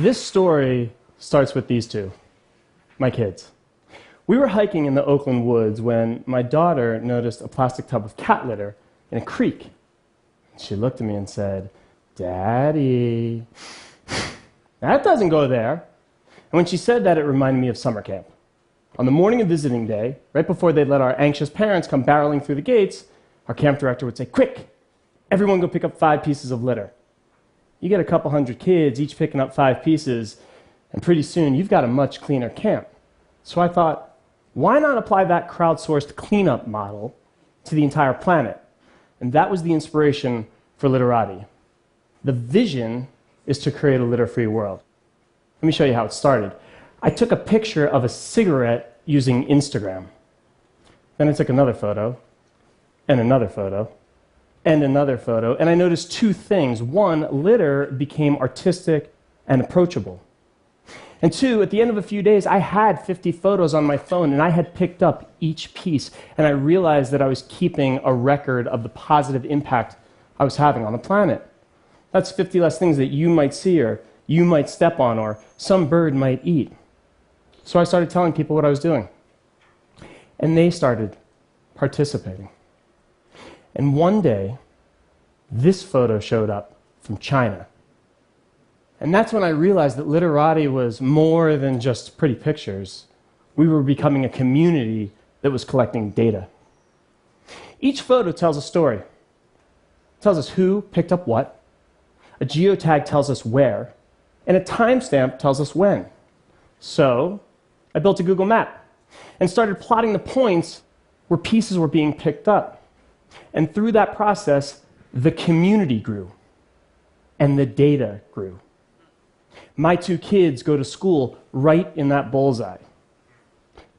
This story starts with these two, my kids. We were hiking in the Oakland woods when my daughter noticed a plastic tub of cat litter in a creek. She looked at me and said, "Daddy, that doesn't go there." And when she said that, it reminded me of summer camp. On the morning of visiting day, right before they'd let our anxious parents come barreling through the gates, our camp director would say, "Quick, everyone go pick up 5 pieces of litter." You get a couple hundred kids, each picking up 5 pieces, and pretty soon you've got a much cleaner camp. So I thought, why not apply that crowdsourced cleanup model to the entire planet? And that was the inspiration for Literati. The vision is to create a litter-free world. Let me show you how it started. I took a picture of a cigarette using Instagram. Then I took another photo, and another photo, and another photo, and I noticed 2 things. 1, litter became artistic and approachable. And 2, at the end of a few days, I had 50 photos on my phone, and I had picked up each piece, and I realized that I was keeping a record of the positive impact I was having on the planet. That's 50 less things that you might see, or you might step on, or some bird might eat. So I started telling people what I was doing, and they started participating. And one day, this photo showed up from China. And that's when I realized that Literati was more than just pretty pictures. We were becoming a community that was collecting data. Each photo tells a story. It tells us who picked up what, a geotag tells us where, and a timestamp tells us when. So I built a Google map and started plotting the points where pieces were being picked up. And through that process, the community grew and the data grew. My 2 kids go to school right in that bullseye.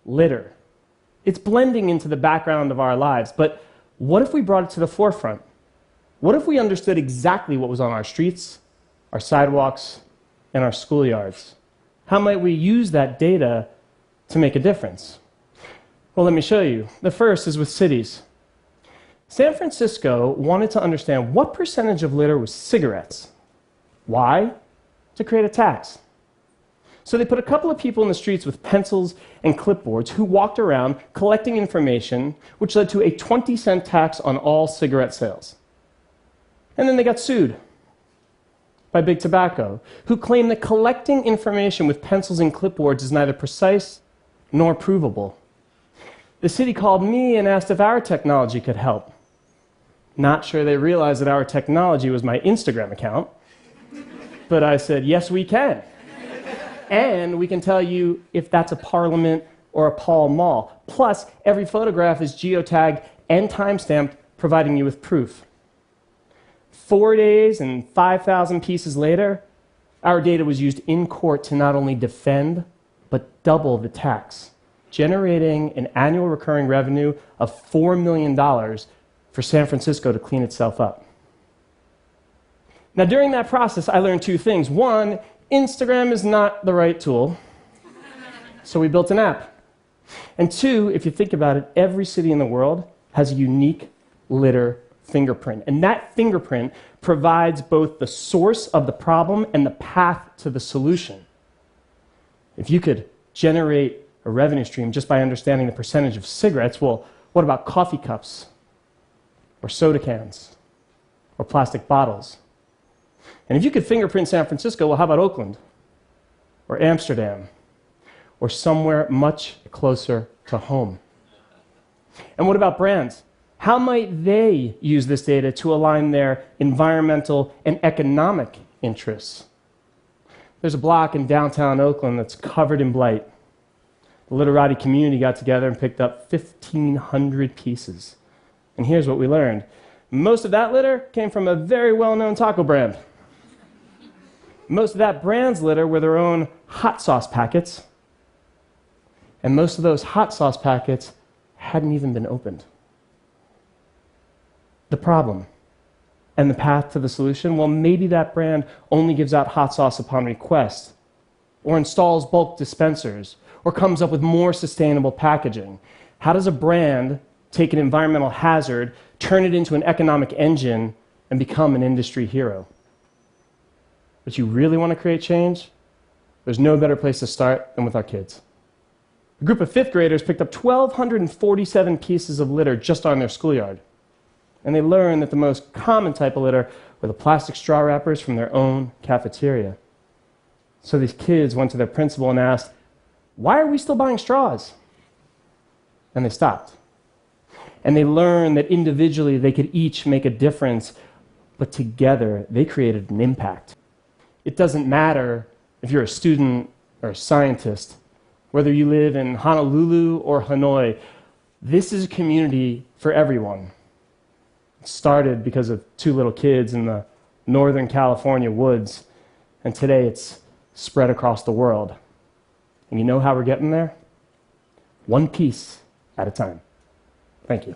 Litter. It's blending into the background of our lives, but what if we brought it to the forefront? What if we understood exactly what was on our streets, our sidewalks, and our schoolyards? How might we use that data to make a difference? Well, let me show you. The first is with cities. San Francisco wanted to understand what percentage of litter was cigarettes. Why? To create a tax. So they put a couple of people in the streets with pencils and clipboards who walked around collecting information, which led to a 20-cent tax on all cigarette sales. And then they got sued by Big Tobacco, who claimed that collecting information with pencils and clipboards is neither precise nor provable. The city called me and asked if our technology could help. Not sure they realized that our technology was my Instagram account, but I said, yes, we can. And we can tell you if that's a Parliament or a Pall Mall. Plus, every photograph is geotagged and timestamped, providing you with proof. 4 days and 5,000 pieces later, our data was used in court to not only defend, but double the tax, generating an annual recurring revenue of $4 million for San Francisco to clean itself up. Now, during that process, I learned 2 things. 1, Instagram is not the right tool, so we built an app. And 2, if you think about it, every city in the world has a unique litter fingerprint. And that fingerprint provides both the source of the problem and the path to the solution. If you could generate a revenue stream just by understanding the percentage of cigarettes, well, what about coffee cups, or soda cans, or plastic bottles? And if you could fingerprint San Francisco, well, how about Oakland, or Amsterdam, or somewhere much closer to home? And what about brands? How might they use this data to align their environmental and economic interests? There's a block in downtown Oakland that's covered in blight. The Literati community got together and picked up 1,500 pieces. And here's what we learned. Most of that litter came from a very well-known taco brand. Most of that brand's litter were their own hot sauce packets. And most of those hot sauce packets hadn't even been opened. The problem and the path to the solution, well, maybe that brand only gives out hot sauce upon request, or installs bulk dispensers, or comes up with more sustainable packaging. How does a brand take an environmental hazard, turn it into an economic engine, and become an industry hero? But you really want to create change? There's no better place to start than with our kids. A group of fifth graders picked up 1,247 pieces of litter just on their schoolyard. And they learned that the most common type of litter were the plastic straw wrappers from their own cafeteria. So these kids went to their principal and asked, "Why are we still buying straws?" And they stopped. And they learned that individually they could each make a difference, but together they created an impact. It doesn't matter if you're a student or a scientist, whether you live in Honolulu or Hanoi, this is a community for everyone. It started because of two little kids in the Northern California woods, and today it's spread across the world. And you know how we're getting there? One piece at a time. Thank you.